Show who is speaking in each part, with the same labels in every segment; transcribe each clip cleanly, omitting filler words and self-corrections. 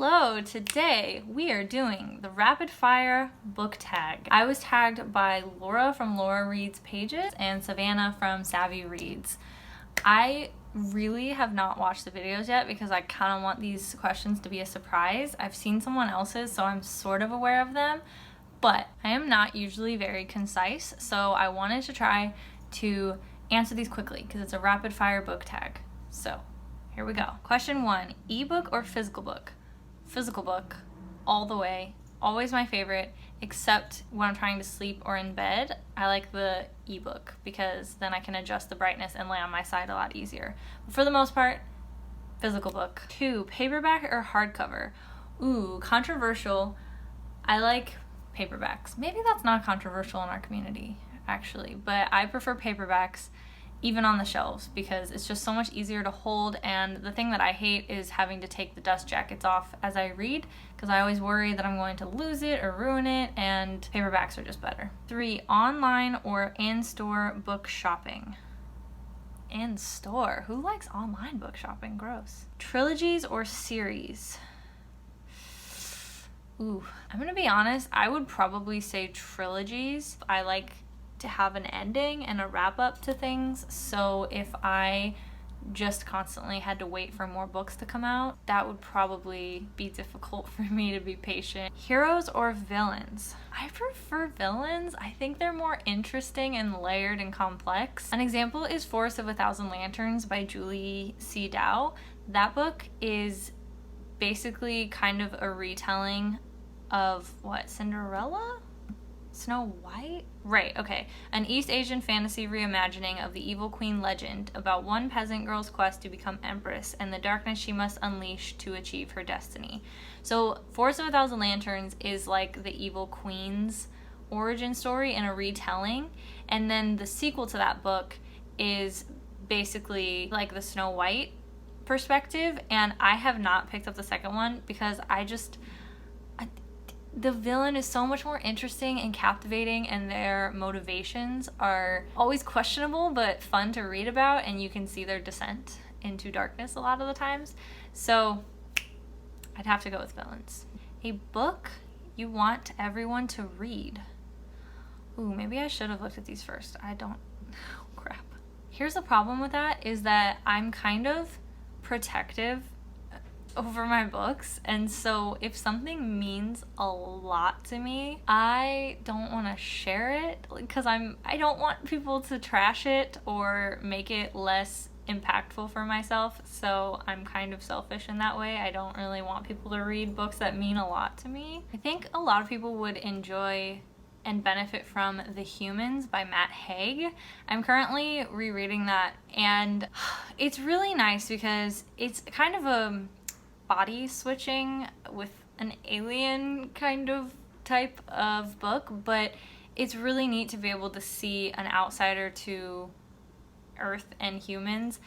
Speaker 1: Hello, today we are doing the rapid fire book tag. I was tagged by Laura from Laura Reads Pages and Savannah from Savvy Reads. I really have not watched the videos yet because I kind of want these questions to be a surprise. I've seen someone else's, so I'm sort of aware of them, but I am not usually very concise, so I wanted to try to answer these quickly because it's a rapid fire book tag. So here we go. Question 1, ebook or physical book? Physical book, all the way. Always my favorite, except when I'm trying to sleep or in bed. I like the ebook because then I can adjust the brightness and lay on my side a lot easier. But for the most part, physical book. 2, paperback or hardcover? Ooh, controversial. I like paperbacks. Maybe that's not controversial in our community, actually, but I prefer paperbacks even on the shelves because it's just so much easier to hold, and the thing that I hate is having to take the dust jackets off as I read because I always worry that I'm going to lose it or ruin it, and paperbacks are just better. 3, online or in-store book shopping? In-store? Who likes online book shopping? Gross. Trilogies or series? Ooh, I'm gonna be honest, I would probably say trilogies. I like to have an ending and a wrap up to things, so if I just constantly had to wait for more books to come out, that would probably be difficult for me to be patient. Heroes or villains? I prefer villains. I think they're more interesting and layered and complex. An example is Forest of a Thousand Lanterns by Julie C. Dow. That book is basically kind of a retelling of what, Cinderella? Snow White? Right, okay. An East Asian fantasy reimagining of the evil queen legend about one peasant girl's quest to become empress and the darkness she must unleash to achieve her destiny. So Forest of a Thousand Lanterns is like the evil queen's origin story in a retelling, and then the sequel to that book is basically like the Snow White perspective, and I have not picked up the second one because the villain is so much more interesting and captivating, and their motivations are always questionable but fun to read about, and you can see their descent into darkness a lot of the times. So I'd have to go with villains. A book you want everyone to read? Ooh, maybe I should have looked at these first. Oh, crap. Here's the problem with that is that I'm kind of protective over my books, and so if something means a lot to me, I don't want to share it because I don't want people to trash it or make it less impactful for myself, so I'm kind of selfish in that way. I don't really want people to read books that mean a lot to me. I think a lot of people would enjoy and benefit from The Humans by Matt Haig. I'm currently rereading that, and it's really nice because it's kind of a body switching with an alien kind of type of book, but it's really neat to be able to see an outsider to Earth and humans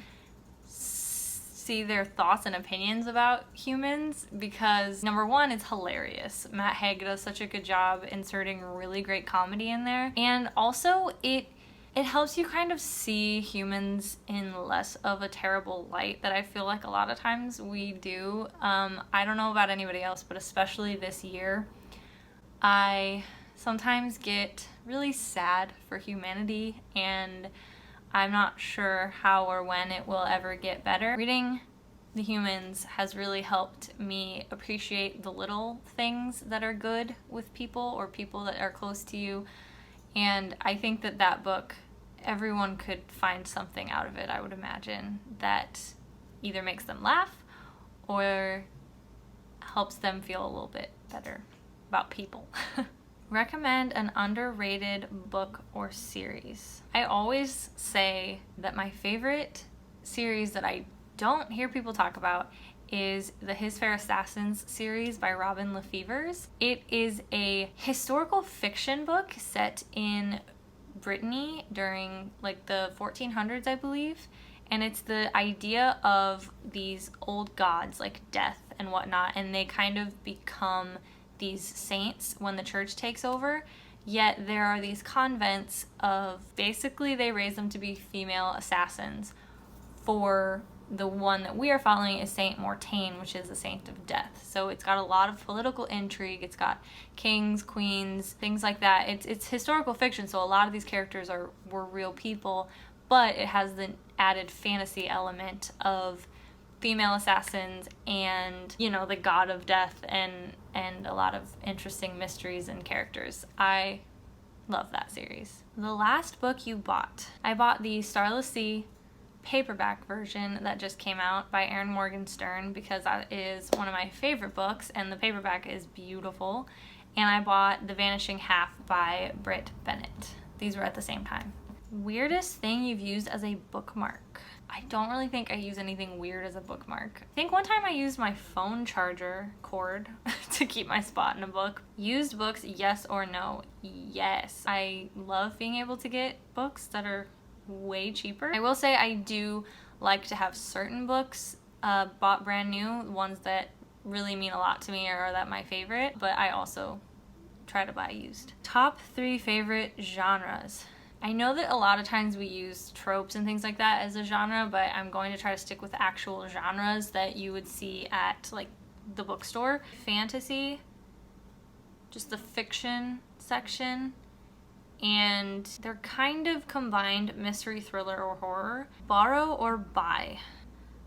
Speaker 1: see their thoughts and opinions about humans, because number one, it's hilarious. Matt Haig does such a good job inserting really great comedy in there, and also it helps you kind of see humans in less of a terrible light that I feel like a lot of times we do. I don't know about anybody else, but especially this year, I sometimes get really sad for humanity, and I'm not sure how or when it will ever get better. Reading The Humans has really helped me appreciate the little things that are good with people or people that are close to you, and I think that book, everyone could find something out of it, I would imagine, that either makes them laugh or helps them feel a little bit better about people. Recommend an underrated book or series. I always say that my favorite series that I don't hear people talk about is the His Fair Assassins series by Robin LaFevers. It is a historical fiction book set in Brittany during like the 1400s, I believe, and it's the idea of these old gods like death and whatnot, and they kind of become these saints when the church takes over, yet there are these convents of basically they raise them to be female assassins for the one that we are following is Saint Mortaine, which is the Saint of Death. So it's got a lot of political intrigue. It's got kings, queens, things like that. It's historical fiction, so a lot of these characters were real people, but it has the added fantasy element of female assassins and, you know, the god of death and a lot of interesting mysteries and characters. I love that series. The last book you bought. I bought the Starless Sea paperback version that just came out by Erin Morgenstern because that is one of my favorite books and the paperback is beautiful. And I bought The Vanishing Half by Britt Bennett. These were at the same time. Weirdest thing you've used as a bookmark. I don't really think I use anything weird as a bookmark. I think one time I used my phone charger cord to keep my spot in a book. Used books, yes or no? Yes. I love being able to get books that are way cheaper. I will say I do like to have certain books bought brand new, ones that really mean a lot to me or are that my favorite, but I also try to buy used. Top 3 favorite genres. I know that a lot of times we use tropes and things like that as a genre, but I'm going to try to stick with actual genres that you would see at like the bookstore. Fantasy, just the fiction section, and they're kind of combined mystery, thriller, or horror. Borrow or buy?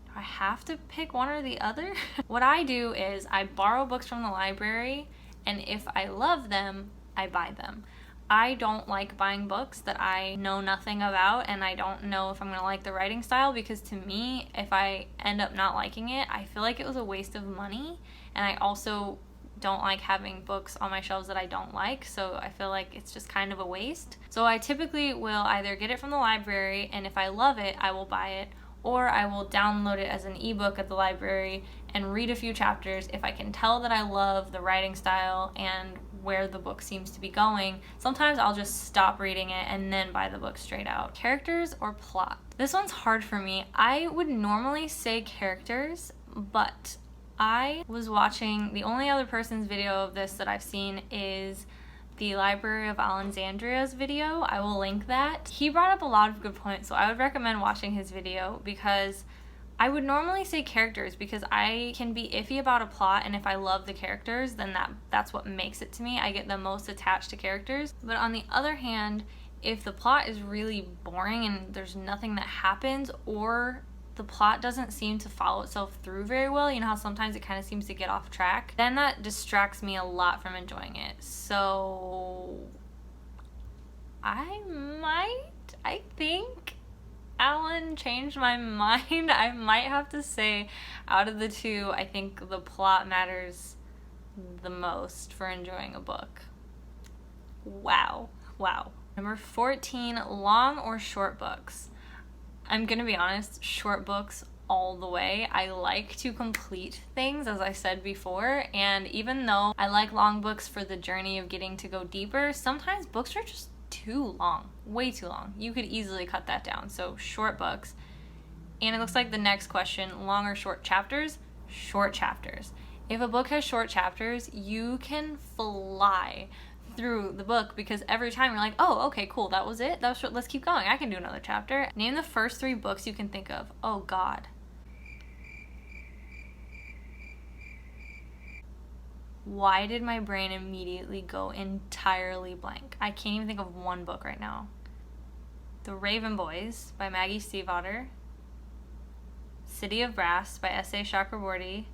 Speaker 1: Do I have to pick one or the other? What I do is I borrow books from the library, and if I love them, I buy them. I don't like buying books that I know nothing about and I don't know if I'm going to like the writing style, because to me, if I end up not liking it, I feel like it was a waste of money, and I also don't like having books on my shelves that I don't like, so I feel like it's just kind of a waste. So I typically will either get it from the library, and if I love it, I will buy it, or I will download it as an ebook at the library and read a few chapters. If I can tell that I love the writing style and where the book seems to be going, sometimes I'll just stop reading it and then buy the book straight out. Characters or plot? This one's hard for me. I would normally say characters, but I was watching, the only other person's video of this that I've seen is the Library of Allenxandria's video. I will link that. He brought up a lot of good points, so I would recommend watching his video, because I would normally say characters because I can be iffy about a plot, and if I love the characters, then that's what makes it to me. I get the most attached to characters. But on the other hand, if the plot is really boring and there's nothing that happens, or the plot doesn't seem to follow itself through very well, you know how sometimes it kind of seems to get off track, then that distracts me a lot from enjoying it. So I think Alan changed my mind. I might have to say, out of the two, I think the plot matters the most for enjoying a book. Wow. Number 14, long or short books? I'm gonna be honest, short books all the way. I like to complete things, as I said before, and even though I like long books for the journey of getting to go deeper, sometimes books are just too long, way too long. You could easily cut that down, so short books. And it looks like the next question, long or short chapters? Short chapters. If a book has short chapters, you can fly through the book, because every time you're like, oh, okay, cool, that was it? That was short. Let's keep going. I can do another chapter. Name the first 3 books you can think of. Oh, God. Why did my brain immediately go entirely blank? I can't even think of one book right now. The Raven Boys by Maggie Stiefvater, City of Brass by S.A. Chakraborty,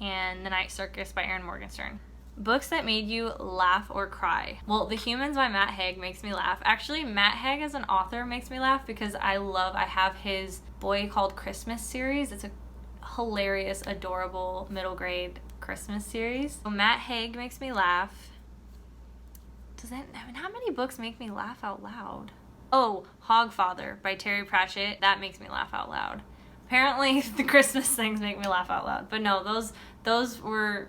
Speaker 1: and The Night Circus by Erin Morgenstern. Books that made you laugh or cry. Well, The Humans by Matt Haig makes me laugh. Actually, Matt Haig as an author makes me laugh because I have his Boy Called Christmas series. It's a hilarious, adorable middle grade Christmas series. So Matt Haig makes me laugh. How many books make me laugh out loud? Oh, Hogfather by Terry Pratchett. That makes me laugh out loud. Apparently the Christmas things make me laugh out loud. But no, those were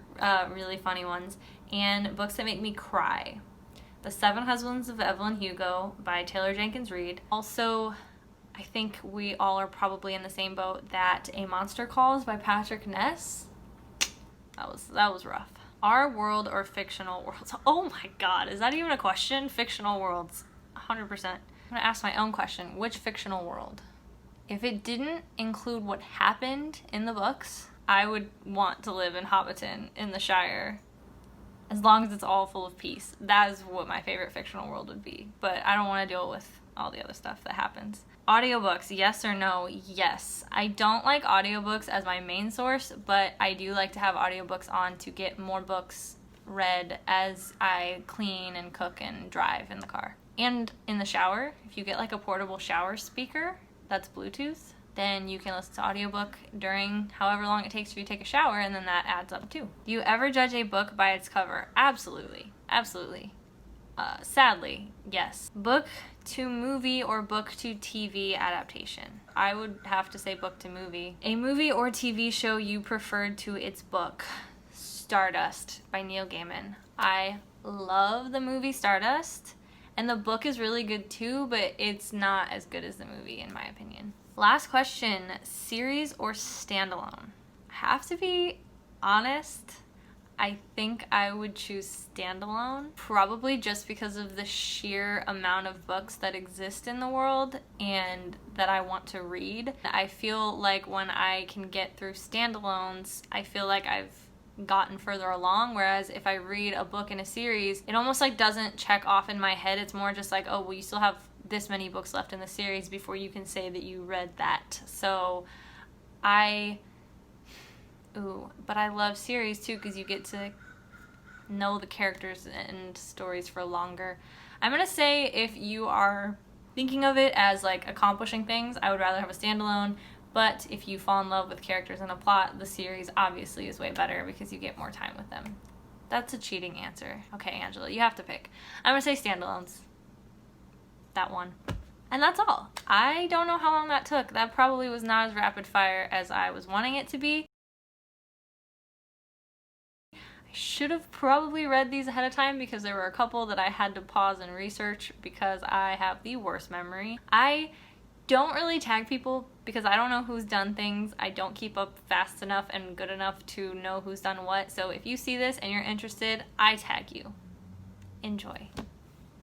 Speaker 1: really funny ones. And books that make me cry. The 7 Husbands of Evelyn Hugo by Taylor Jenkins Reid. Also, I think we all are probably in the same boat, that A Monster Calls by Patrick Ness. That was rough. Our world or fictional worlds? Oh my God, is that even a question? Fictional worlds, 100%. I'm gonna ask my own question. Which fictional world? If it didn't include what happened in the books, I would want to live in Hobbiton in the Shire, as long as it's all full of peace. That is what my favorite fictional world would be, but I don't want to deal with all the other stuff that happens. Audiobooks, yes or no? Yes. I don't like audiobooks as my main source, but I do like to have audiobooks on to get more books read as I clean and cook and drive in the car. And in the shower, if you get like a portable shower speaker that's Bluetooth, then you can listen to audiobook during however long it takes for you to take a shower, and then that adds up too. Do you ever judge a book by its cover? Absolutely. Absolutely. Sadly, yes. Book to movie or book to TV adaptation? I would have to say book to movie. A movie or TV show you preferred to its book? Stardust by Neil Gaiman. I love the movie Stardust, and the book is really good too, but it's not as good as the movie in my opinion. Last question, series or standalone? I have to be honest, I think I would choose standalone, probably just because of the sheer amount of books that exist in the world and that I want to read. I feel like when I can get through standalones, I feel like I've gotten further along, whereas if I read a book in a series, it almost like doesn't check off in my head. It's more just like, oh, well, you still have this many books left in the series before you can say that you read that. So but I love series too, because you get to know the characters and stories for longer. I'm gonna say if you are thinking of it as like accomplishing things, I would rather have a standalone, but if you fall in love with characters and a plot, the series obviously is way better because you get more time with them. That's a cheating answer. Okay, Angela, you have to pick. I'm gonna say standalones. That one. And that's all. I don't know how long that took. That probably was not as rapid fire as I was wanting it to be. Should have probably read these ahead of time because there were a couple that I had to pause and research because I have the worst memory. I don't really tag people because I don't know who's done things. I don't keep up fast enough and good enough to know who's done what. So if you see this and you're interested, I tag you. Enjoy.